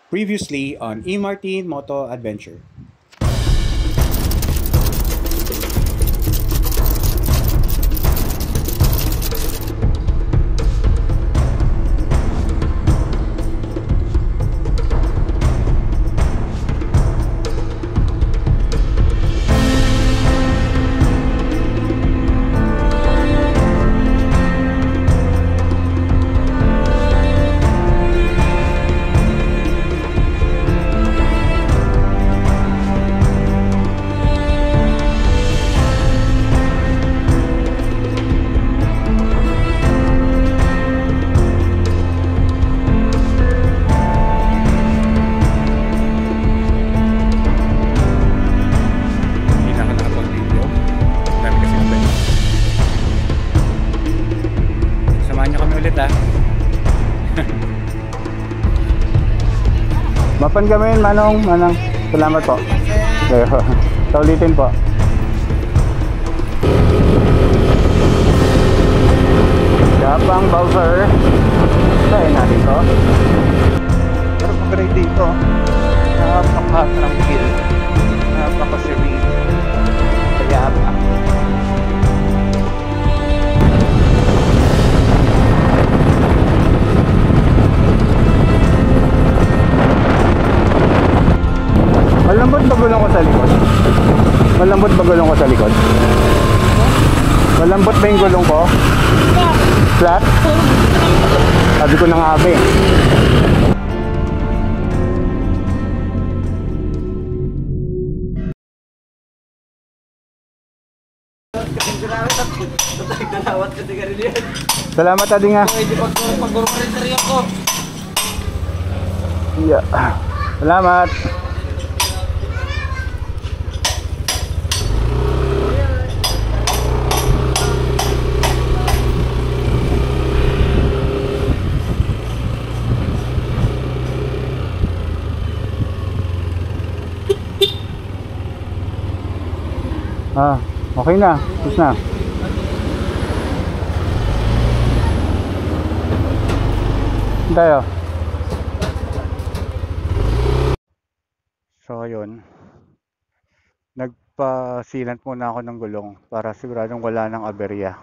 Previously on E. Martin Moto Adventure. Mapan kami, Manong. Salamat po. Saulitin po. Gapang Bowser. Tayo natin to. Pero pag-ride dito, napaka-tranquil, napaka-serene. Kaya pa. Malambot ba gulong ko sa likod? Malambot ba gulong ko sa likod? Malambot ba yung gulong ko? Flat? Sabi ko na nga ba eh. Salamat adi nga. Yeah. Salamat. Okay na. Tapos na. Tayo. So ayun, nagpasilant muna ako ng gulong para siguradong wala ng aberya.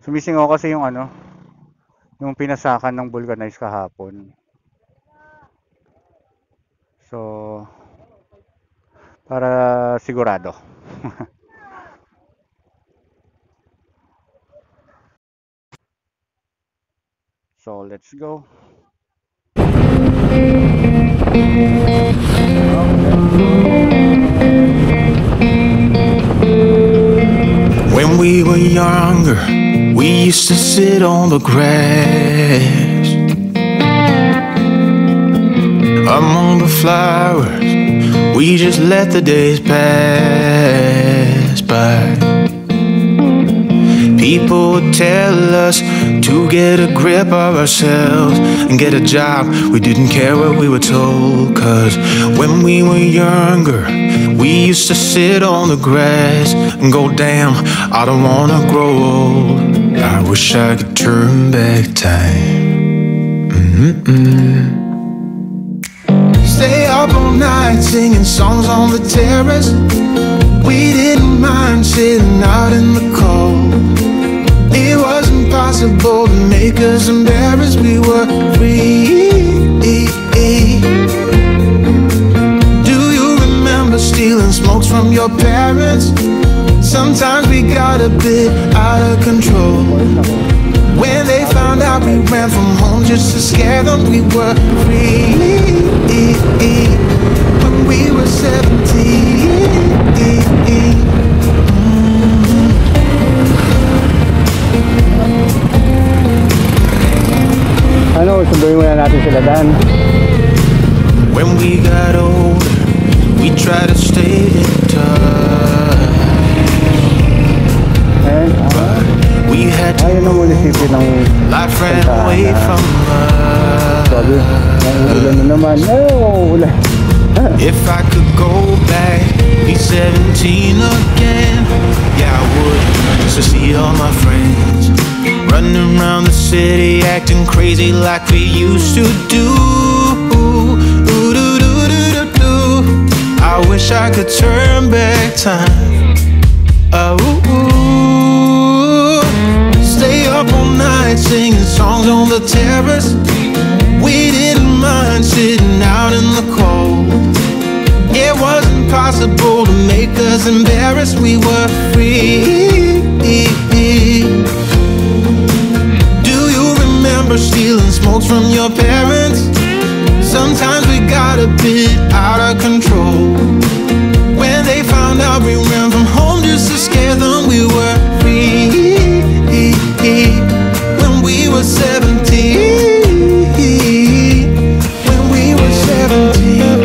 Sumisingaw kasi yung yung pinasakan ng vulcanize kahapon. So para sigurado. So let's go. When we were younger, we used to sit on the grass among the flowers. We just let the days pass by. People would tell us to get a grip of ourselves and get a job. We didn't care what we were told, 'cause when we were younger, we used to sit on the grass and go, damn, I don't wanna grow old. I wish I could turn back time. Stay up all night singing songs on the terrace. We didn't mind sitting out in the cold. It wasn't possible to make us embarrassed. We were free. Do you remember stealing smokes from your parents? Sometimes we got a bit out of control. When they found out we ran from home just to scare them, we were free. When we were 17. Sunduin muna natin sila Dan. When we got older, we tried to stay in touch. We had to move, life ran away from us. Ulan na naman. Ulan. If I could go back, be 17 again, yeah I would, just to see all my friends running around the city acting crazy like we used to do. could turn back time. Oh, stay up all night singing songs on the terrace. We didn't mind sitting out in the cold. It wasn't possible to make us embarrassed. We were free. Do you remember stealing smokes from your parents? Sometimes we got a bit out of control. When they found out we ran from home just to scare them, we were free. When we were 17. When we were 17.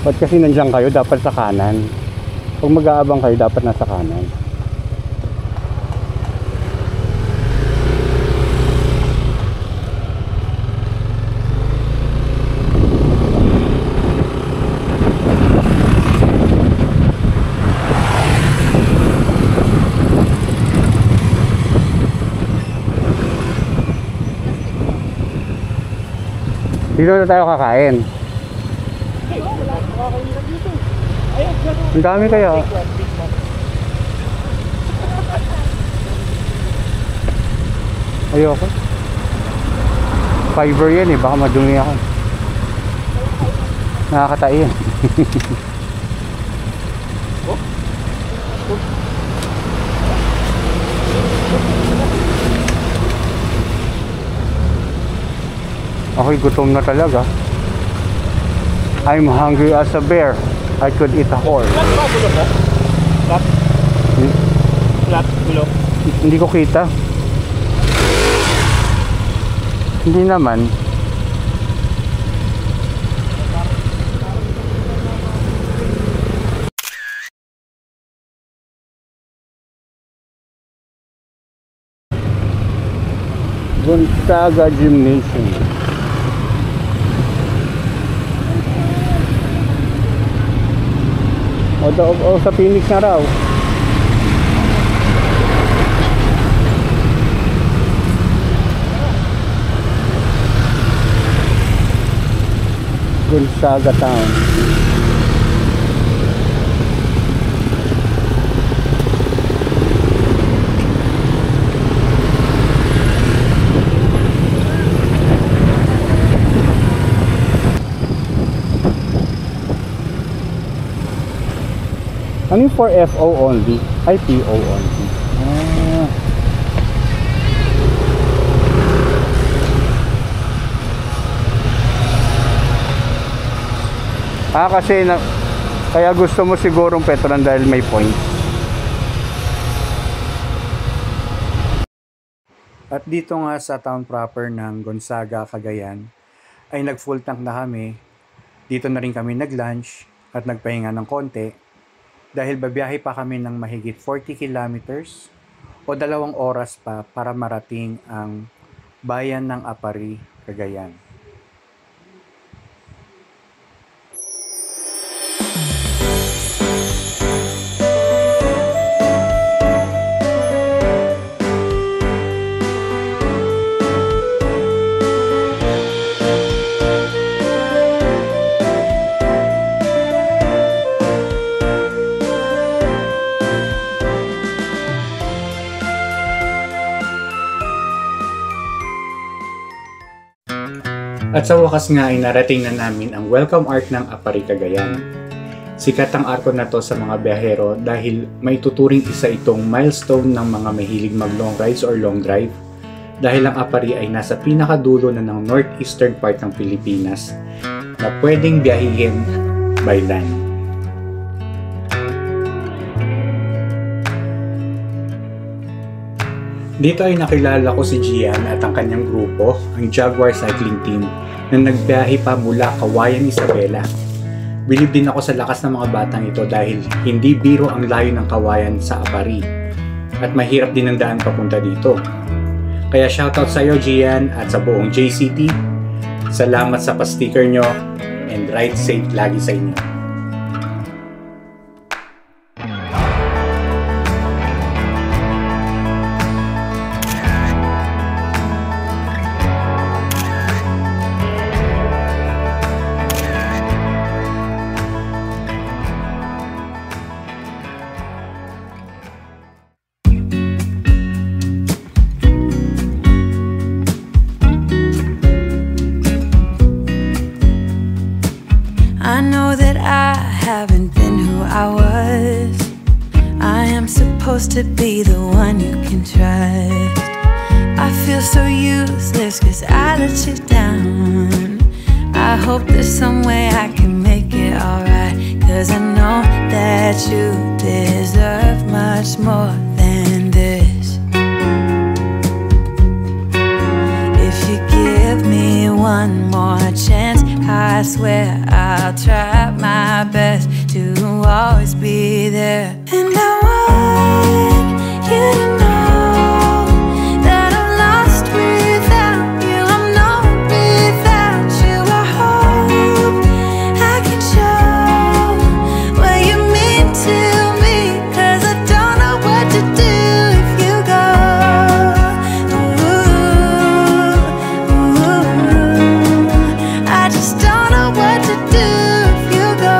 Ba't kasi nandiyan kayo, dapat sa kanan. Pag mag-aabang kayo, dapat nasa kanan. Dito na tayo kakain. Ang dami kaya. Ayoko. Fiber yan eh, baka madumi ako. Nakakatain. Ako'y gutom na talaga. I'm hungry as a bear. I could eat a horse. Flat ba gulo mo? Flat? Flat gulo? Hindi ko kita. Hindi naman. Gonzaga Gymnasium. O sa Phoenix na raw. Gonzaga Town. Ano yung for FO only? Ay, PO only. Kasi kaya gusto mo sigurong Petron dahil may points. At dito nga sa town proper ng Gonzaga, Cagayan, ay nag full tank na kami. Dito na rin kami nag-lunch at nagpahinga ng konti. Dahil babiyahe pa kami ng mahigit 40 kilometers o 2 oras pa para marating ang bayan ng Apari, Cagayan. At sa wakas nga ay narating na namin ang welcome arc ng Apari, Cagayan. Sikat ang arko na to sa mga biyahero dahil may tuturing isa itong milestone ng mga mahilig mag long rides or long drive dahil ang Apari ay nasa pinakadulo na ng northeastern part ng Pilipinas na pwedeng biyahihin by land. Dito ay nakilala ko si Gian at ang kanyang grupo, ang Jaguar Cycling Team, na nagbiyahe pa mula Kawayan, Isabela. Bilib din ako sa lakas ng mga batang ito dahil hindi biro ang layo ng Kawayan sa Apari at mahirap din ang daan papunta dito. Kaya shoutout sa iyo Gian at sa buong JCT. Salamat sa pa-sticker nyo and ride safe lagi sa inyo. I know that I haven't been who I was. I am supposed to be the one you can trust. I feel so useless cause I let you down. I hope there's some way I can make it alright, cause I know that you deserve much more than this. If you give me one more chance, I swear I'll try my best to always be there. And I want you to know that I'm lost without you. I'm not without you. I hope I can show what you mean to me, cause I don't know what to do if you go. I just don't know what to do if you go.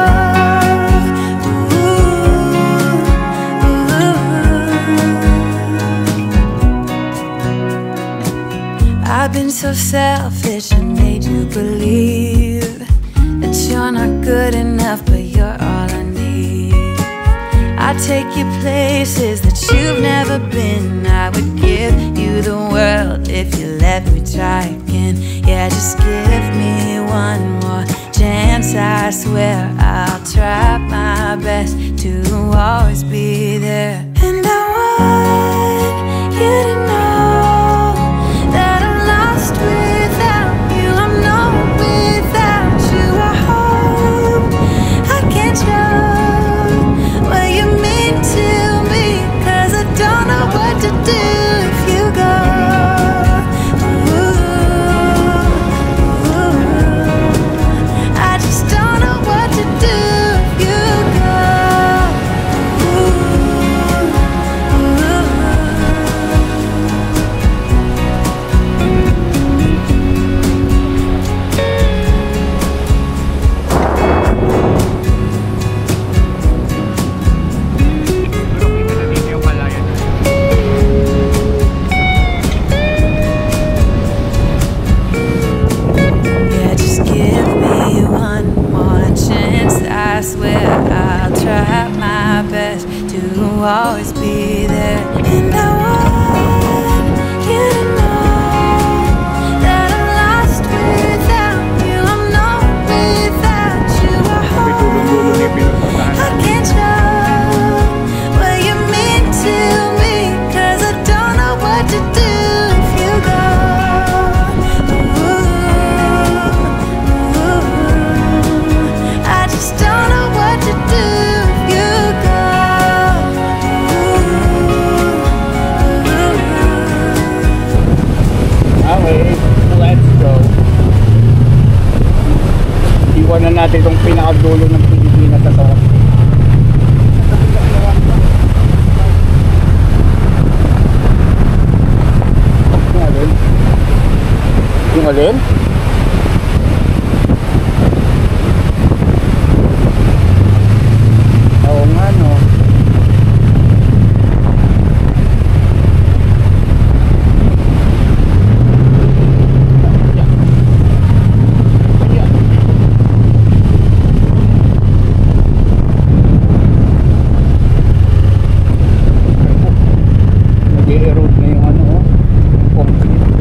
I've been so selfish and made you believe that you're not good enough, but you're all I need. I'd take you places that you've never been. I would give you the world if you let me try again. Yeah, just give me one more chance. I swear I'll try my best to always be there. And I want you to know that I'm lost without you. I'm not without you. I hope I can show what you mean to me, cause I don't know what to do if you go. I just don't know what to do if you go. Yeah, just give me one more chance. I swear I'll try my best to always be there. And I want you to know that I'm lost without you. I'm not without you. I hope I can show what you mean to me, cause I don't know what to do if you go. I just don't know what to do if you go. Okay, let's go. Iwan na natin itong pinakadulo ng Pilipinas sa to. Yung alin? Yung alin? Oo nga no. Nag-e-erode na yung ano, concrete.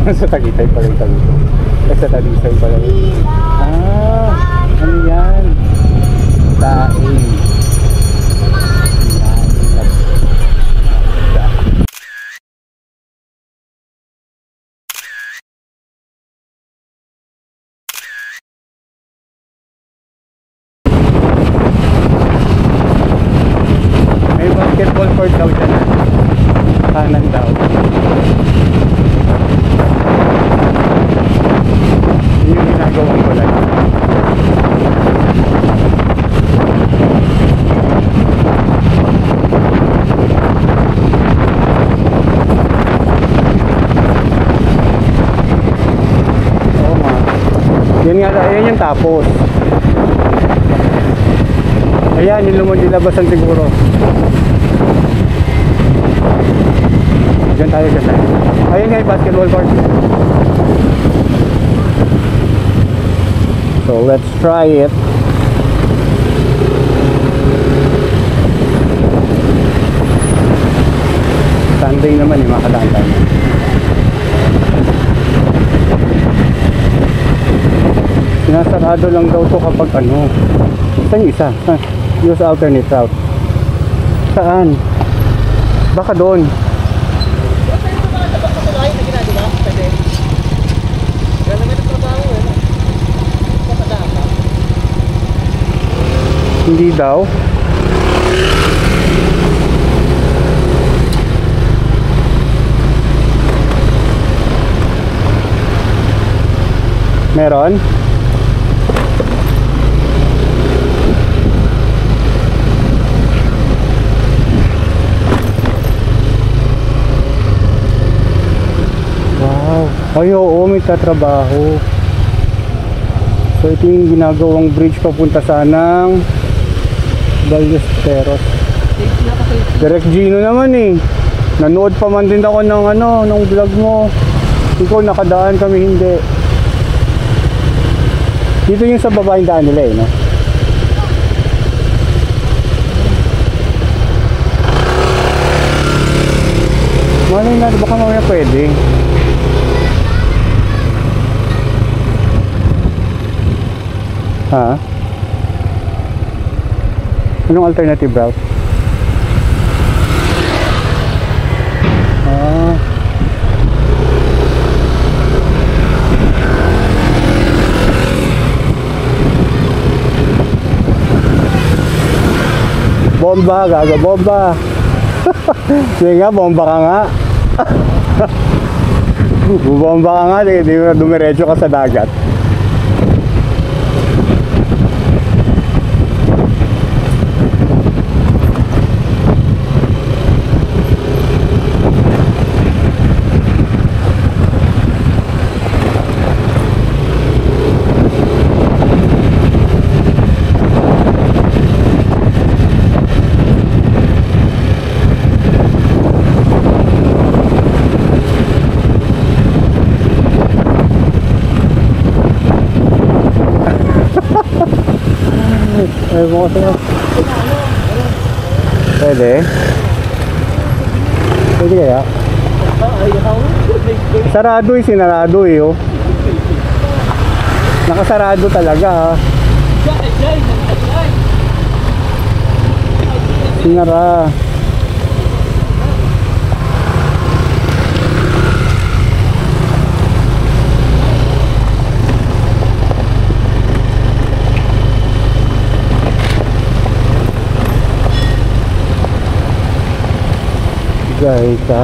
Sa Tagaytay pala yung Tagum. Sa Talisay pala yun. Ano yan? Daing. May basketball court daw dyan. Kanan daw. Yun yung ginagawang ko lang. Oo nga. Yan nga, ayan yung tapos. Ayan, yung lumadilabasan siguro. Diyan tayo, diyan tayo. Ayun nga yung basketball court. So let's try it. Sunday naman yung makadaan tayo. Sinasarado lang daw to kapag ano. Saan yung isa? Use alternate route. Saan? Baka doon. Hindi daw. Meron? Wow. Ay, oo, may tatrabaho. So ito yung ginagawang bridge papunta sanang Ballesteros. Direct Gino naman eh. Nanood pa man din ako ng ano, ng vlog mo. Ikaw nakadaan, kami hindi. Dito yung sa baba yung daan nila eh, no? Malay na, baka mamaya pwede. Ha? Anong alternative route? Bomba, gaga bomba. Sige nga, bomba ka nga. Bomba ka nga, di dumiretso ka sa dagat. Ay, mo kasi. Pwede? Pwede kaya? Sarado eh, sinarado eh oh. Nakasarado talaga ha. Sinara. Guys ha.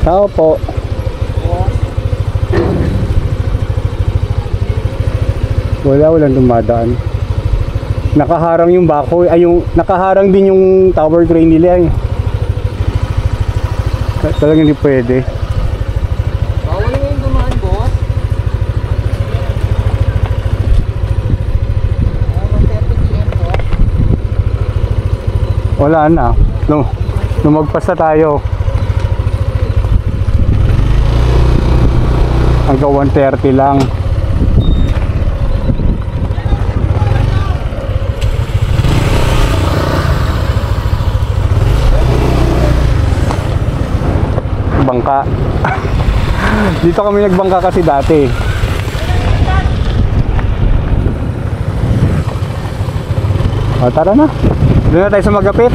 Tao po. Walang dumadaan. Nakaharang yung bako, ay yung nakaharang din yung tower crane nila eh. Talagang hindi pwede. Bawal yung dumaan, boss. Wala na. Lumagpas na tayo. Hanggang 1:30 lang. nagbangka. Dito kami nagbangka kasi dati. O, tara na. Doon na tayo sa Magapit.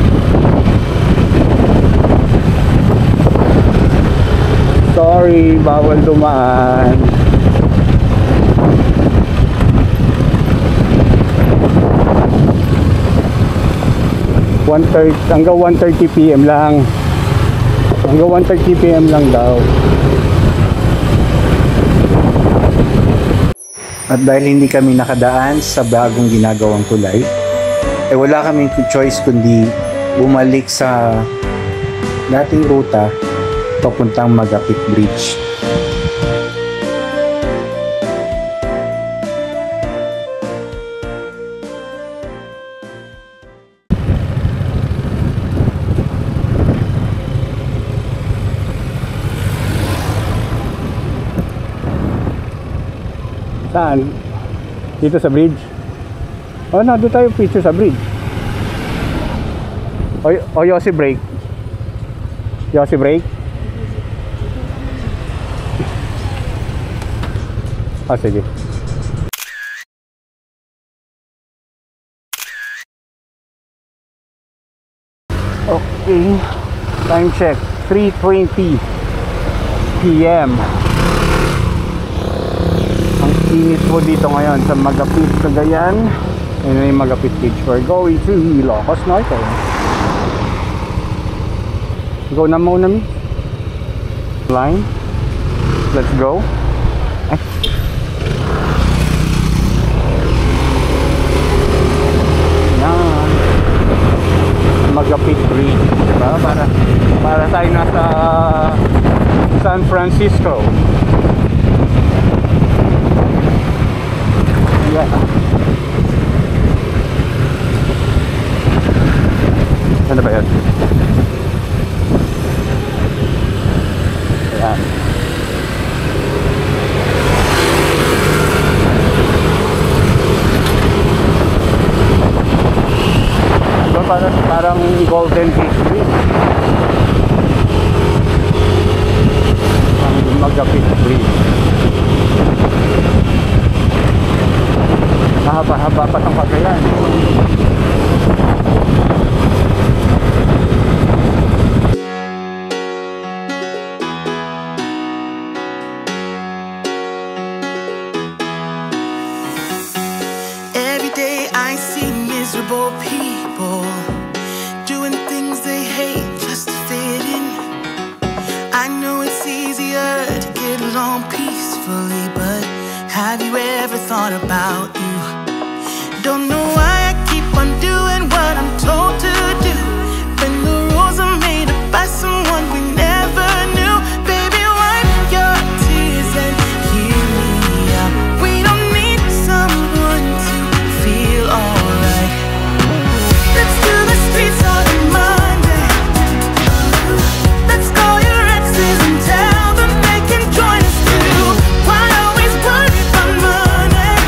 Sorry, bawal dumaan. Hanggang 1:30 PM lang. Hanggang 1:30 PM lang daw. At dahil hindi kami nakadaan sa bagong ginagawang tulay, wala kaming choice kundi bumalik sa dating ruta papuntang Magapit Bridge. Saan? Dito sa bridge? Oh, na doon tayo picture sa bridge. O Yossi break. Yossi break. Ah, sige. Okay. Time check. 3:20 PM. Ang init po dito ngayon sa Magapit, Cagayan. Ayun na yung Magapit Beach. We're going to Ilocos Norte. Go na muna mi. Line. Let's go. Yan. Magapit Bridge. Diba? Para tayo nasa San Francisco. Yeah. Ano ba yan? Ayan. So, parang Golden Gate Bridge. Ang Magapit Bridge. Mahaba-haba pa itong Cagayan. Every day I see miserable people doing things they hate just to fit in. I know it's easier to get along peacefully, but have you ever thought about you? Don't know why I keep on doing what I'm told to do when the rules are made up by someone we never knew. Baby, wipe your tears and hear me out. We don't need someone to feel alright. Let's do the streets on a Monday. Let's call your exes and tell them they can join us too. Why always worry about money?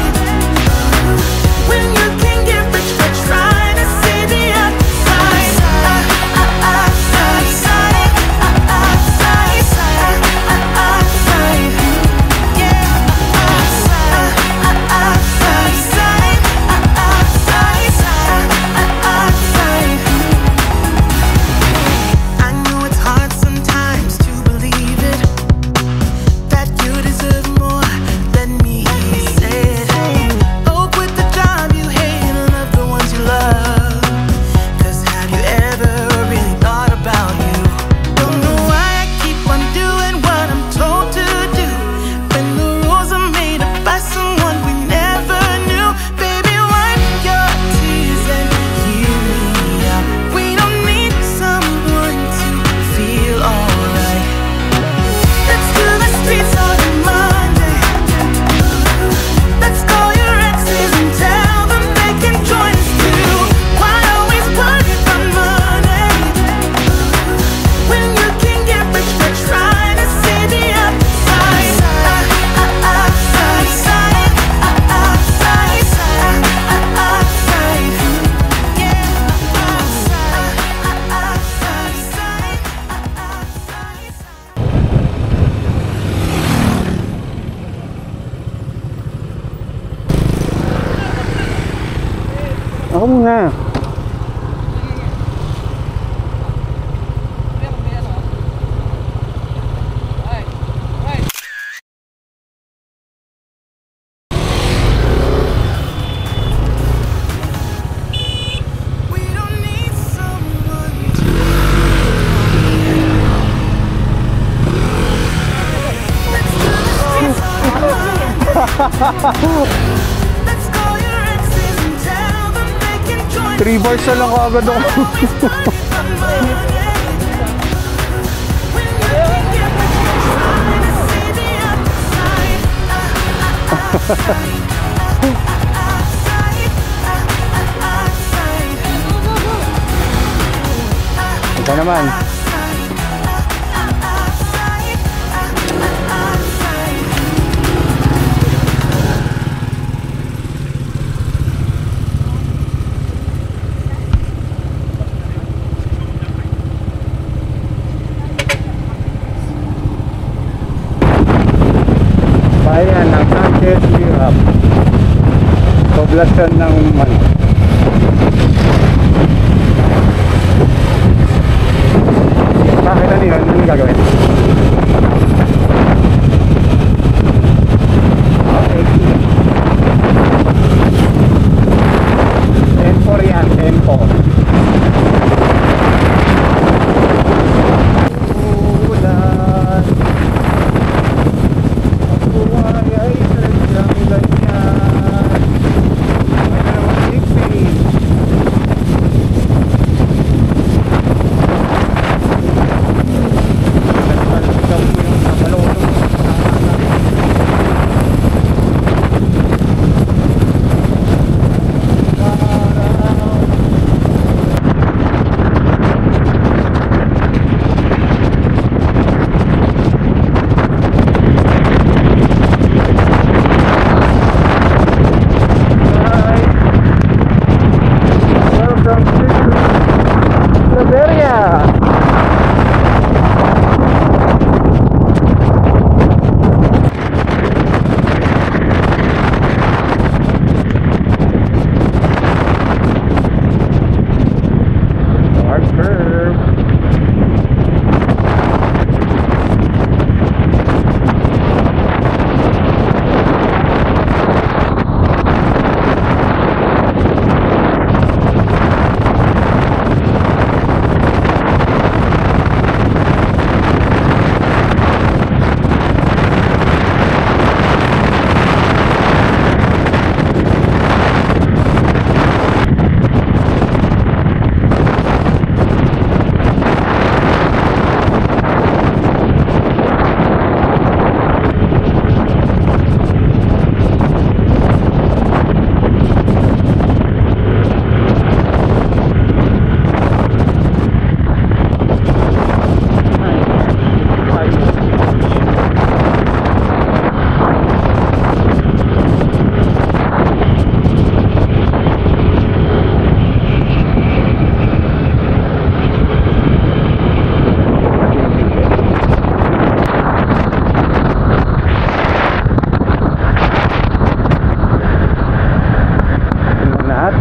Ako muna. Three bars na lang agad ako. Ito naman. Bayan ng Sanchez Mirab, poblasyon ng Manok. Bakit ano yun? Ano gagawin? Okay. 10-4 yan, 10-4.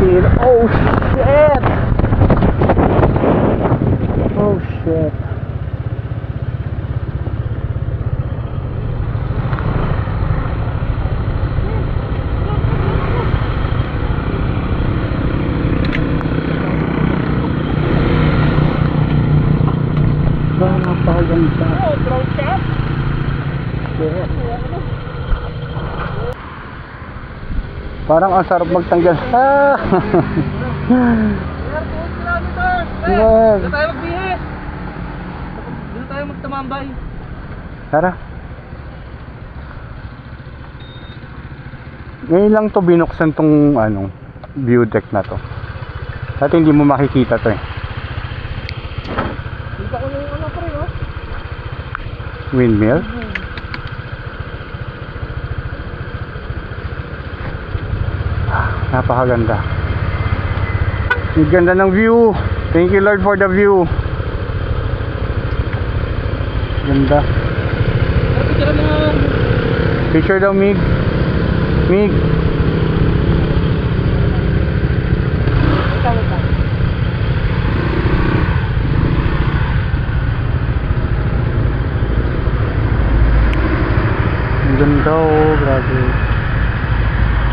Oh shit! Oh shit! Napakaganda. Oh, drone shot? Shit. Parang ang sarap magtanggal. Ah! Yes. Dito tayo magbihis. Dito tayo magtamambay. Tara. Ngayon lang to binuksan tong view deck na to. Dati hindi mo makikita to eh. Dito ko na yung pre, no? Windmill. Napakaganda. Ang ganda ng view. Thank you Lord for the view. Ganda. Picture daw, Mig. Mig. ganda oh, grabe.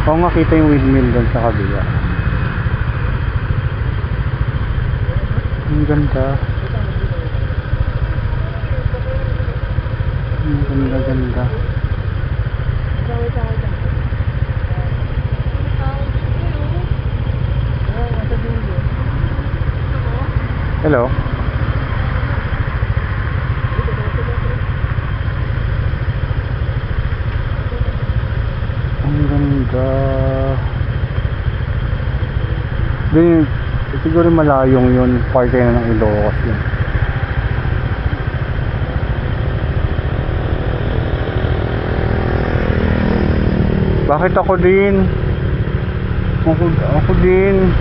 Oo nga, kita yung windmill doon sa kabila. Ang ganda. Ang ganda, ganda. Hello. Ang ganda. Din siguro malayong yun, parke na ng Ilocos yun. Bakit ako din? Ako din.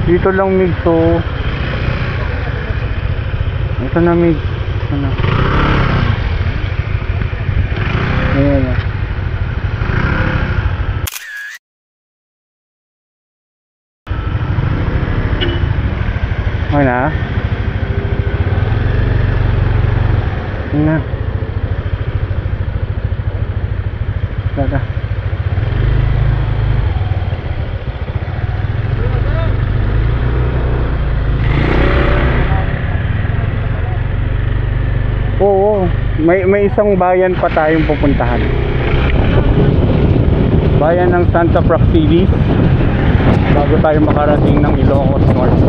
Dito lang Migso. Ito na Mig. Ito na. Ayan na. Okay na? Ayan na. Tada. Oo, may isang bayan pa tayong pupuntahan. Bayan ng Santa Praxedis bago tayo makarating ng Ilocos North.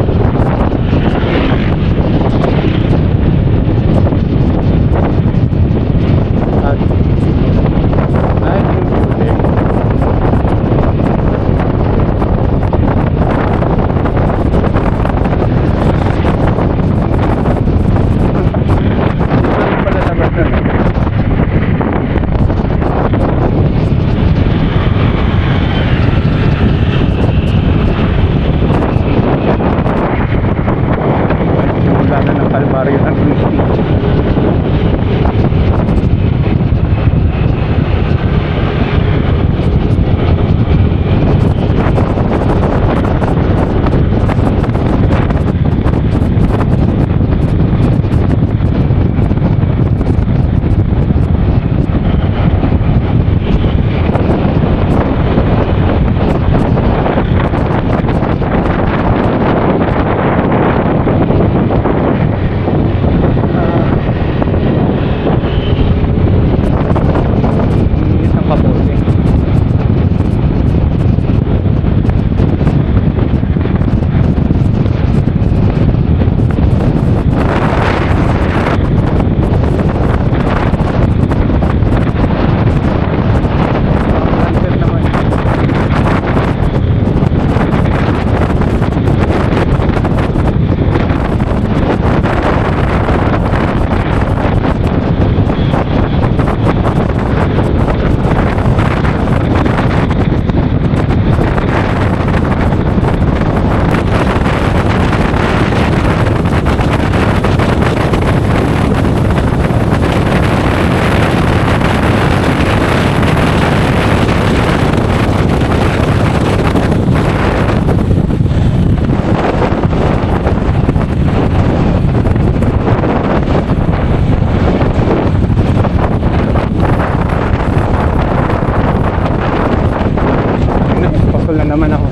Naman ako.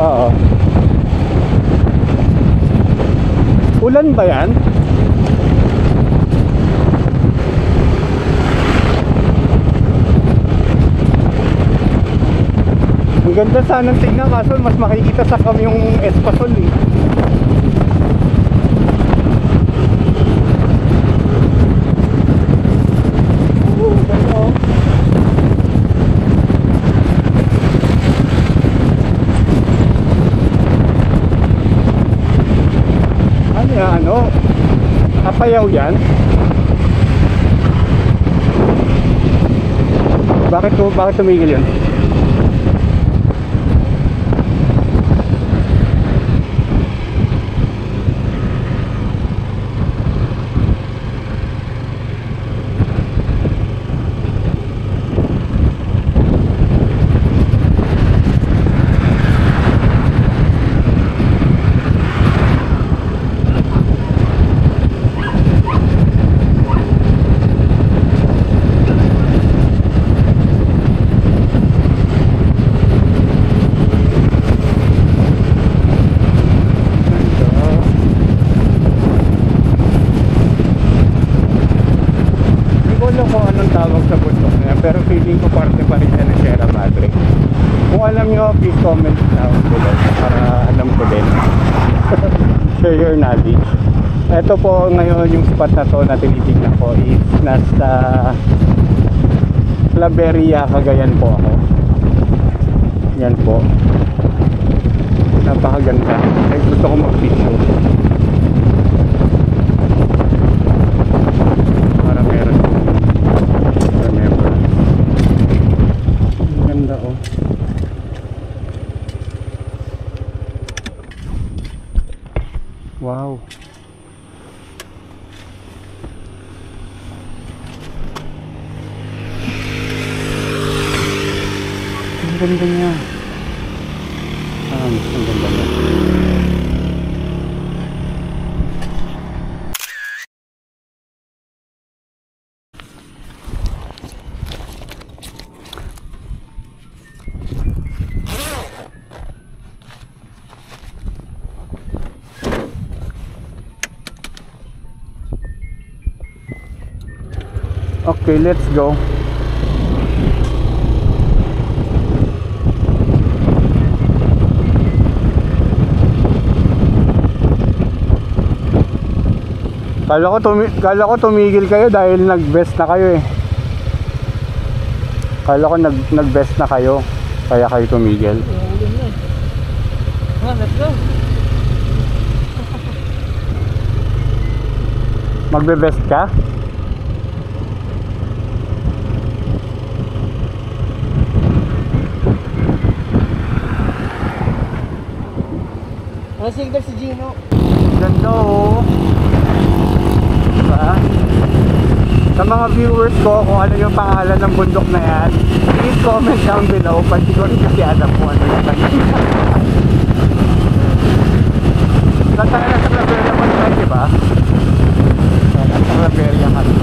Oo. Ulan ba yan? Ang ganda sanang tingnan kaso mas makikita sa kamyong Espasol eh. Ganda oh. Ano? Apayaw yan? Bakit tumigil yun? tawag sa bundok na yan, pero feeling ko parte pa rin yan ng Sierra Madre. Kung alam nyo, please comment down below para alam ko din. Share your knowledge. Ito po ngayon yung spot na to na tinitignan ko is nasa Claveria, Cagayan po ako. Yan po. Napakaganda. Ay, gusto ko mag-picture. Para meron. Remember. Ang ganda oh. Wow. Ang ganda niya. Ang ganda niya. Okay, let's go. Kala ko tumigil kayo dahil nag-best na kayo eh. Kala ko nag-best na kayo, kaya kayo tumigil. Let's go. Magbe-best ka? Ano signal si Gino? Ganda oh. Diba? Sa mga viewers ko, kung ano yung pangalan ng bundok na yan, please comment down below. Pati ko rin kasi alam kung ano yung pangalan. Tatanga na sa Claveria pa tayo, diba? Sa Claveria kami.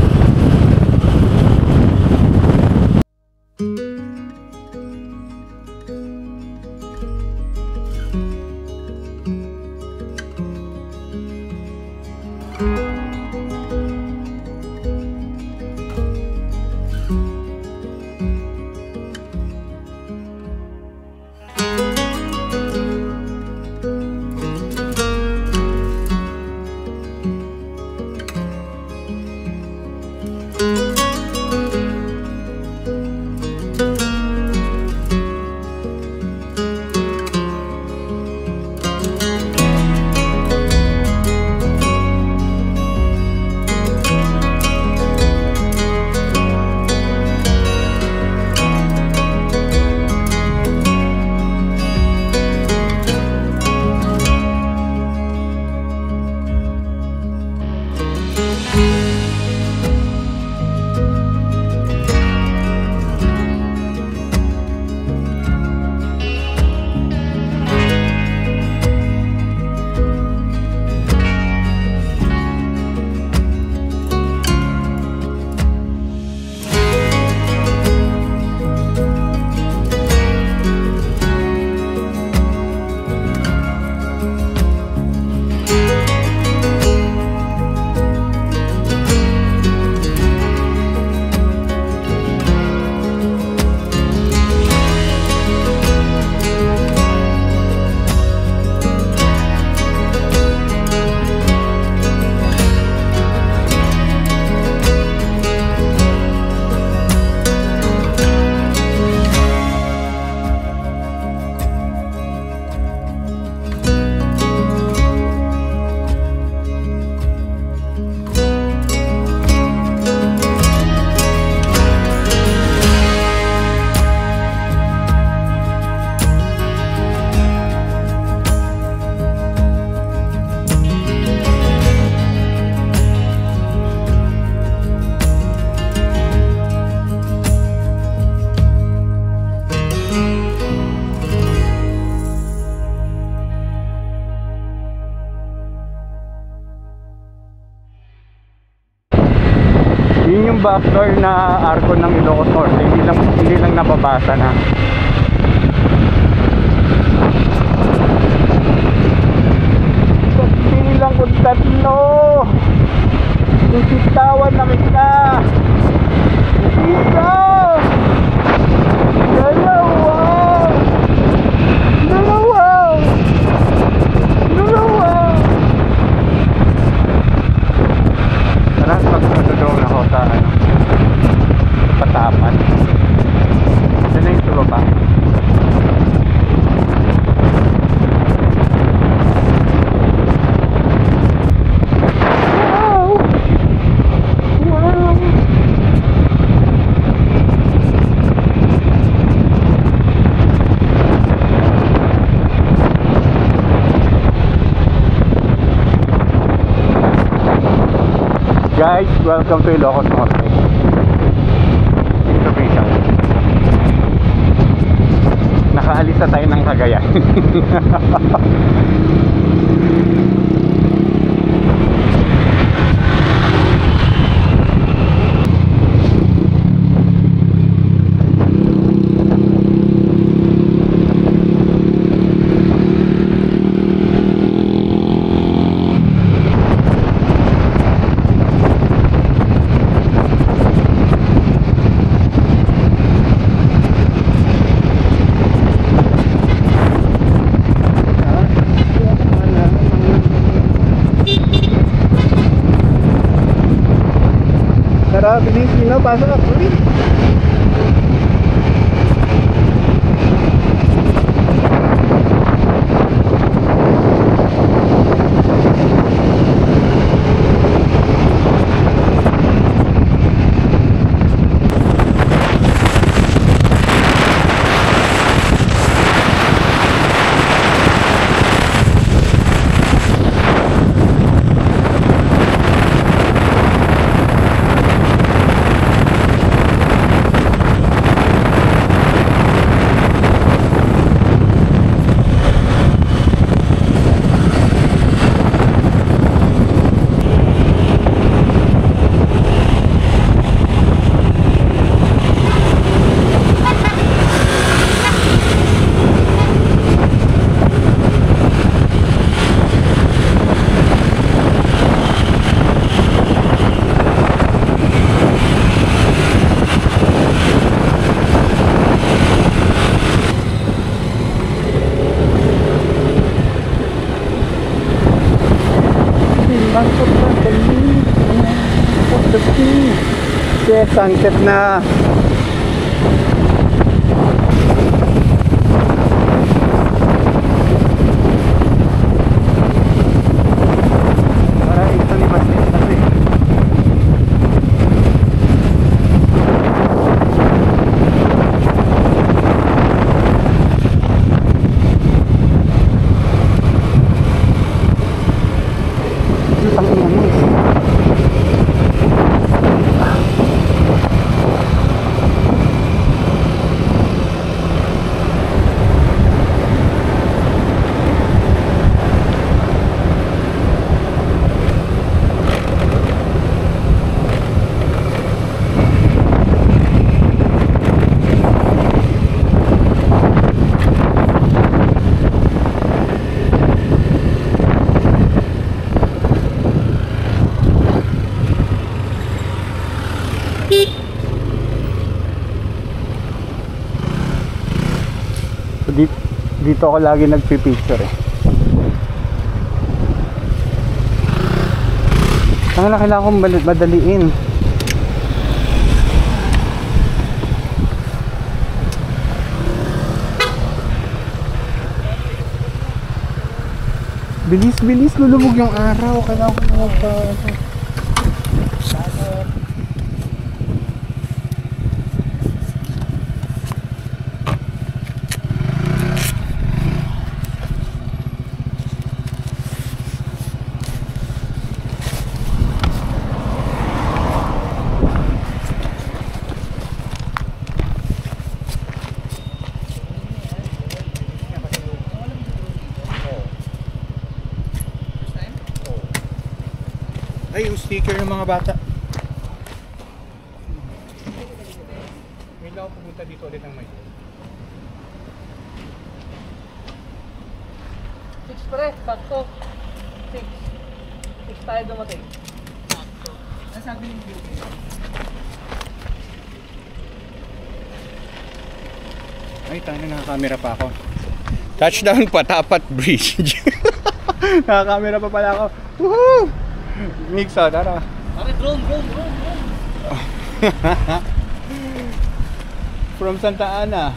Yun yung backdoor na arko ng Ilocos Norte, hindi lang nababasa na. Pagpinilang ko tatlo, isitawan na kita. Tapos magdodrone ako sa ano, Patapan. Ito na yung sa baba. Guys, welcome to Ilocos Norte. Information. Nakaalis na tayo ng Cagayan. Tara, bilis, Nino, pasok ako. Yes, sunset na. Para ito ni Basket kasi. Ang ingay. Dito ako lagi nagpipicture eh. Kailangan kong madaliin. Bilis, lulubog yung araw. Kailangan ko na ay, yung sticker ng mga bata. May lang ako pumunta dito ulit ng may 6 pre, sakto. 6 tayo dumating. Sakto. Nasabi yung beauty. Ay, tayo nakakamera pa ako. Touchdown Patapat Bridge. Nakakamera pa pala ako. Woohoo! Mix, tara. Pare, drone. From Santa Ana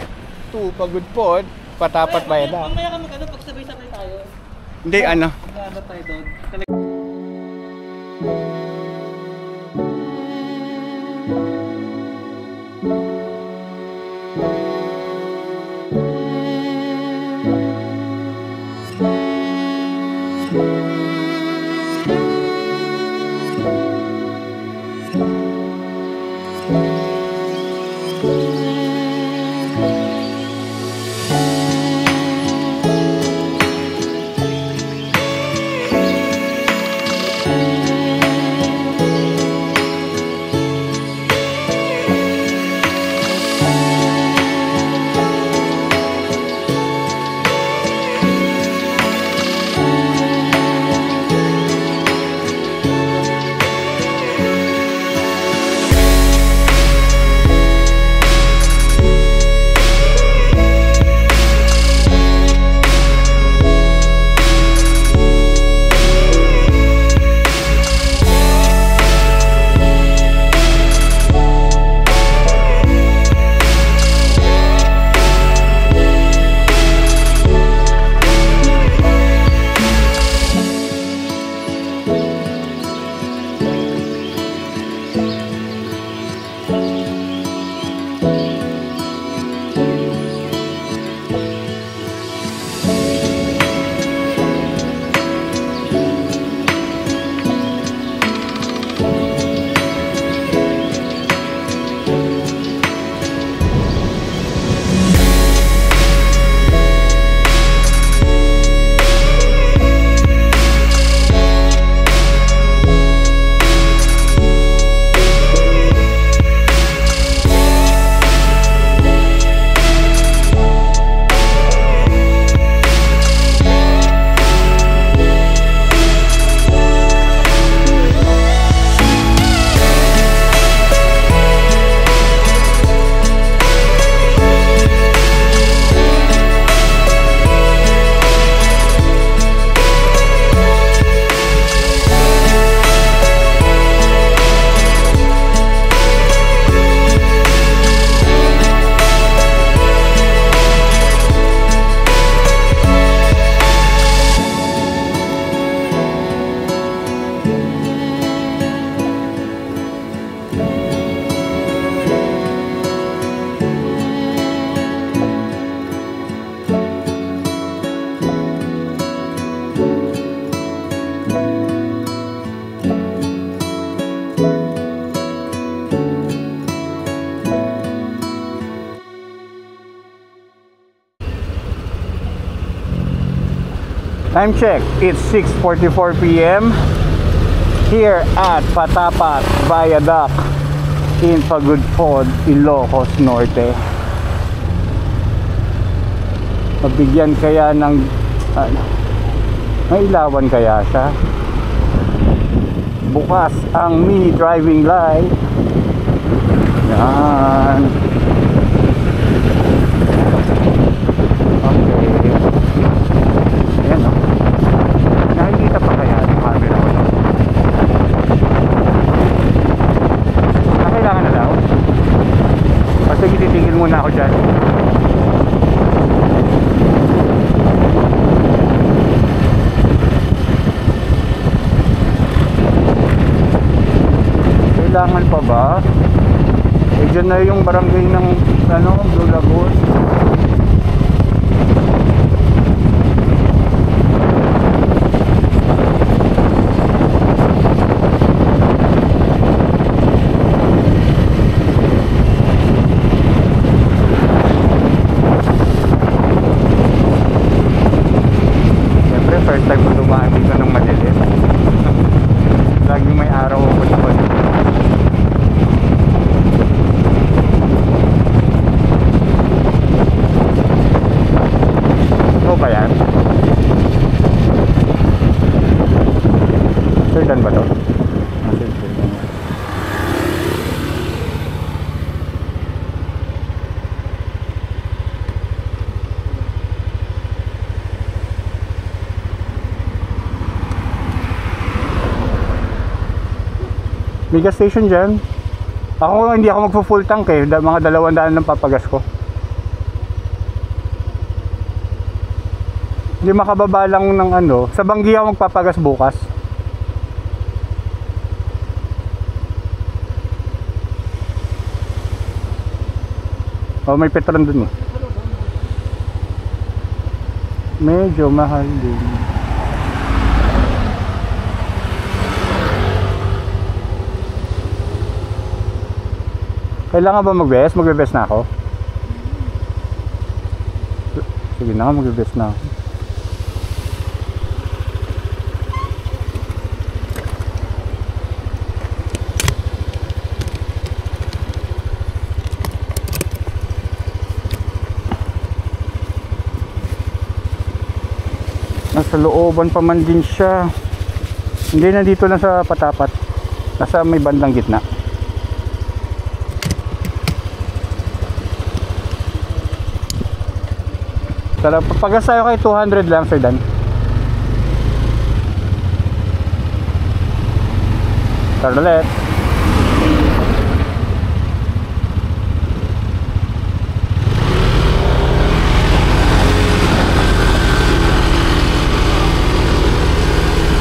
to Pagudpod, Patapat Viaduct. Mamaya ka mag-ano, pagsabay-sabay tayo. Hindi, ano? Mag-ano tayo doon. Time check, it's 6:44 p.m. here at Patapat Viaduct in Pagudpod, Ilocos Norte. Mabigyan kaya ng may ilawan kaya siya? Bukas ang mini driving light. Yan. Nakikita pa kaya ang camera ko? Kailangan na daw? Basta titigil muna ako dyan. Kailangan pa ba? Eh dyan na yung barangay ng Blue Lagoon. First time ko dumaan dito ng madilim. Laging may araw ako sa pag May gas station dyan. Ako hindi ako magpo-full tank eh. Mga 200 ng papagas ko. Hindi makababa lang ng ano. Sa Banggi ako magpapagas bukas. Oh, may Petron dun eh. Medyo mahal din. Kailangan ba mag-vest? Mag-vest na ako? Sige na, mag-vest na ako. Nasa looban pa man din siya. Hindi, nandito lang sa patapat. Nasa may bandang gitna. Tara, papagas tayo kay 200 lang, Sir Dan. Tara ulit.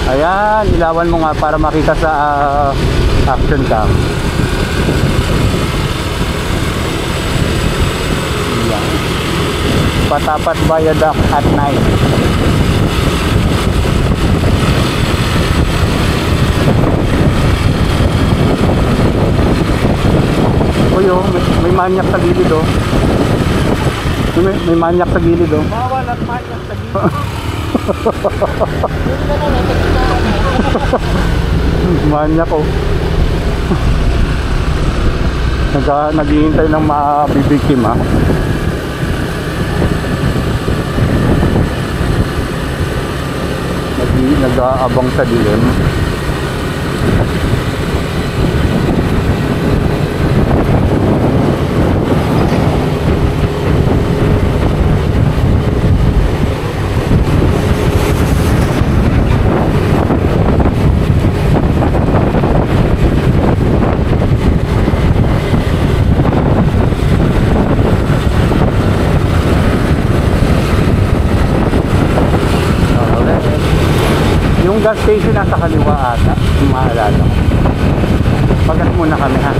Ayan, ilawan mo nga para makita sa action cam. Ayan. Patapat Viaduct at night. Uy, oh, may manyak sa gilid oh. May manyak sa gilid oh. Bawal at manyak sa gilid. Manyak oh. Naghihintay ng mabibiktim ah. Nag-aabang sa dilim. Yung gas station nasa kaliwa ata, yung maalala ko. Pagas muna kami ha.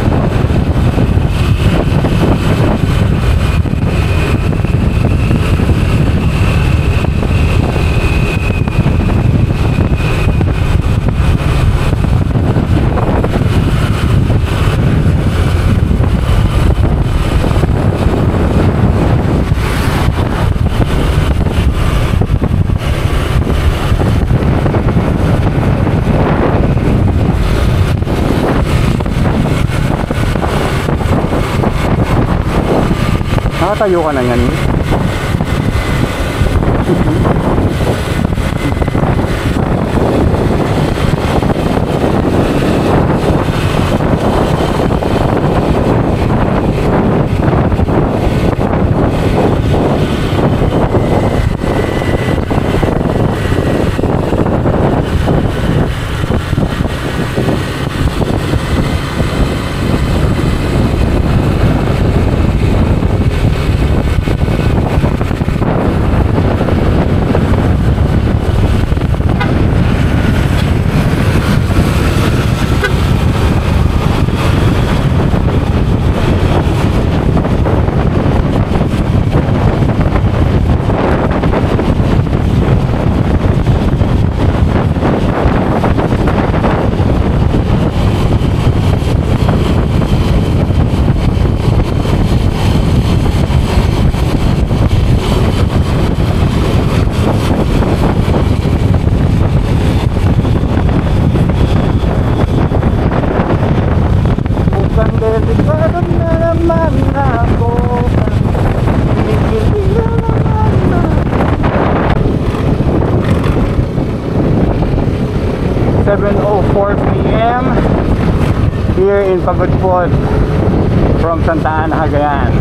Nakatayo ka na yan. PM here in Pagudpod from Santa Ana, Cagayan.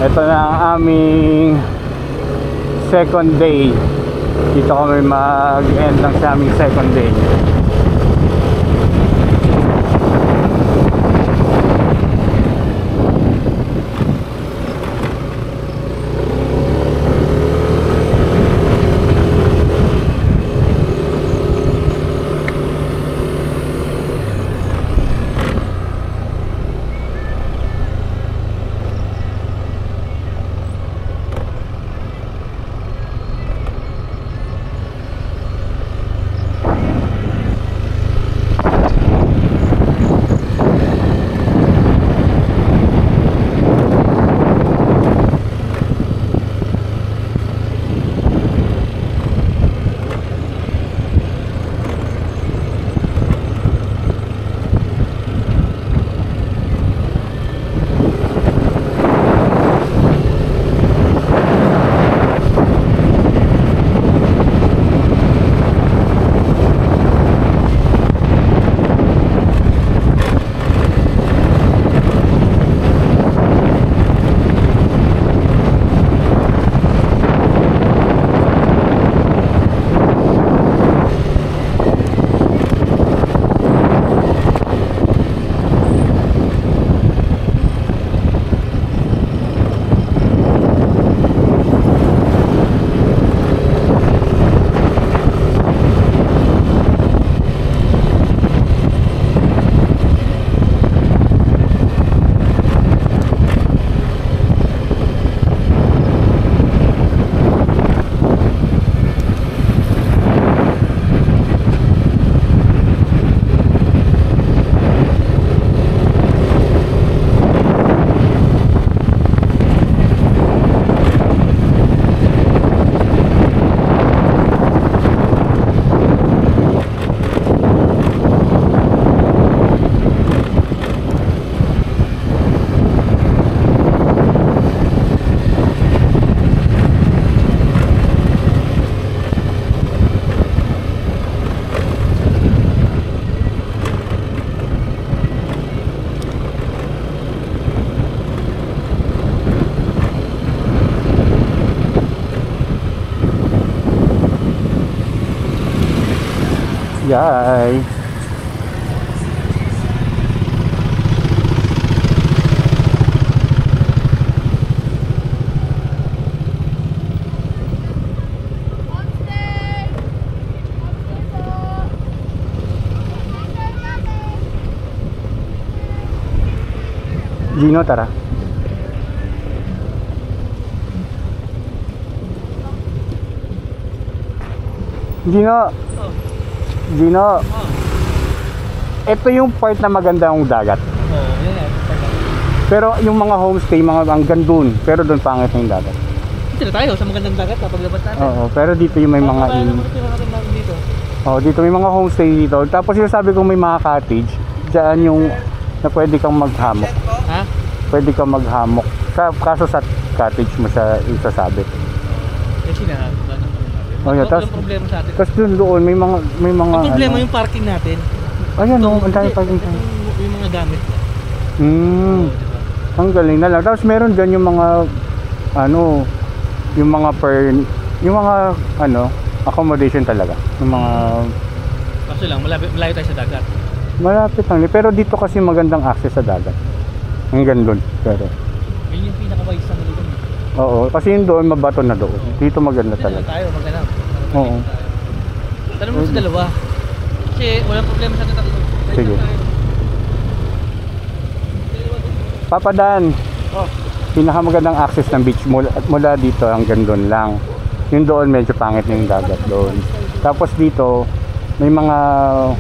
Ito na ang aming second day. Dito kami mag-end ng sa aming second day. Yay! Gino, tara. Gino. Gino. Ito yung part na maganda ng dagat. Oo, yun yan. Pero yung mga homestay, mga hanggang dun. Pero dun pangit na yung dagat. Dito na tayo sa magandang dagat paglabas natin. Oo, pero dito yung may mga Ano natin dito? Oh, dito may mga homestay dito. Tapos yung sabi ko may mga cottage. Diyan yung na pwede kang maghamok. Ha? Pwede kang maghamok. Kaso sa cottage mo sa isasabi. Kasi na, Oh, yeah, walang problema sa atin. Tapos doon may mga Ang problema ano. yung parking natin. Ayan, Ito, ang dami parking. yung mga gamit na. Hmm. Diba? Ang galing na lang. Tapos meron dyan yung mga ano, yung mga accommodation talaga. Yung mga Kaso lang, malayo tayo sa dagat. malapit lang. Pero dito kasi magandang access sa dagat. Hanggang doon. Pero Yun yung pinaka-wise na nalulun. oo, kasi yung doon mabato na doon. Dito maganda Talaga talaga. tayo, maghanap. Oo. Tanong mo sa dalawa. Kasi walang problema sa atin tatlo. Sige. Papa Dan, pinakamagandang access ng beach mula dito hanggang doon lang. Yung doon medyo pangit na yung dagat doon. Tapos dito may mga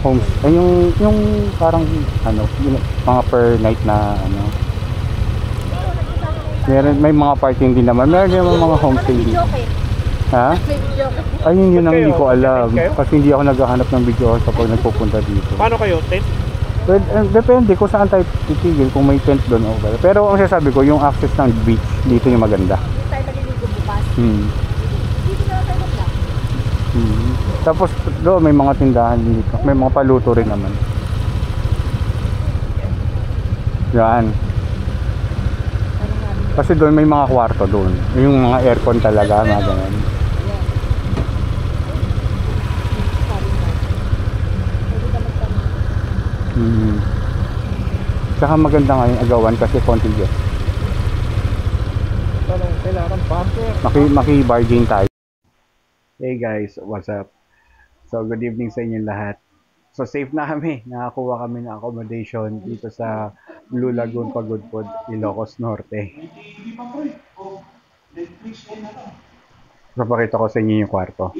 homes, ay yung parang ano, yung mga per night na ano. May mga parking din naman. Meron din mga homestay dito. Ha? Ayun yun ang hindi ko alam. Kasi hindi ako naghahanap ng video kapag nagpupunta dito. Paano kayo? Tent? Well, depende kung saan tayo titigil, kung may tent doon o wala. Pero ang sasabi ko, yung access ng beach, dito yung maganda. Dito tayo naliligo bukas. Dito na tayo mag-vlog. Tapos doon may mga tindahan dito. May mga paluto rin naman. Yan. Kasi doon may mga kwarto doon. Yung mga aircon talaga, mga ganun. Tsaka maganda nga yung agawan kasi konti yun. Kailangan bumper. Maki-bargain tayo. Hey guys, what's up? So good evening sa inyo lahat. So safe na kami. Nakakuha kami ng accommodation dito sa Blue Lagoon, Pagudpod, Ilocos Norte. Papakita ko sa inyo yung kwarto.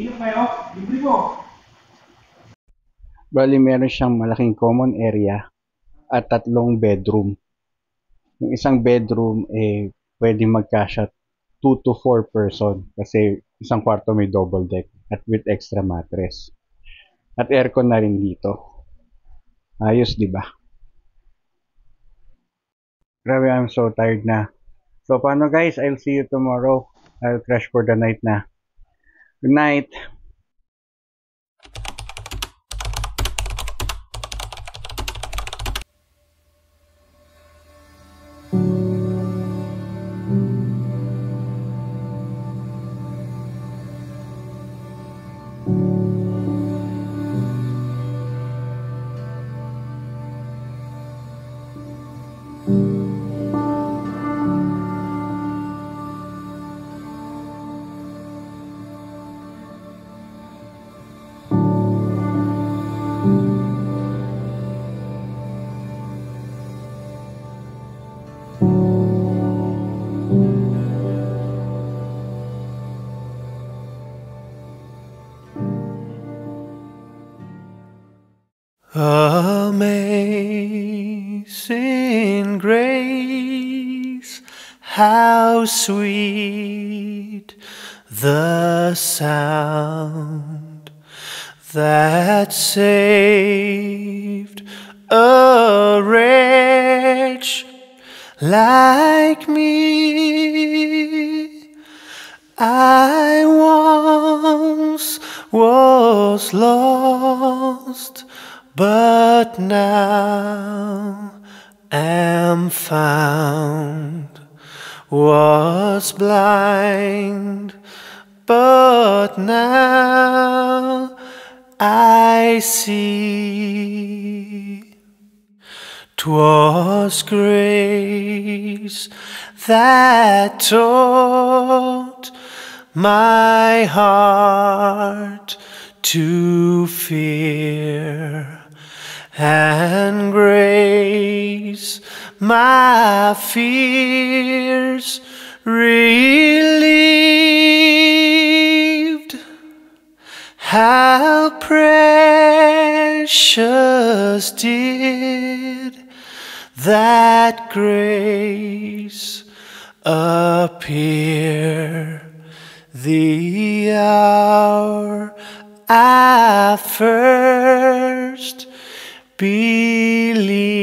Bali meron siyang malaking common area at 3 bedroom. Yung isang bedroom pwede magkasya 2 to 4 person kasi isang kwarto may double deck at with extra mattress. At aircon na rin dito. Ayos, di ba? Grabe, I'm so tired na. So paano guys? I'll see you tomorrow. I'll crash for the night na. Good night. Amazing grace, how sweet the sound that saved a wretch like me. I once was lost, but now am found. Was blind, but now I see. 'Twas grace that taught my heart to fear, and grace my fears relieved. How precious did that grace appear the hour I first believed.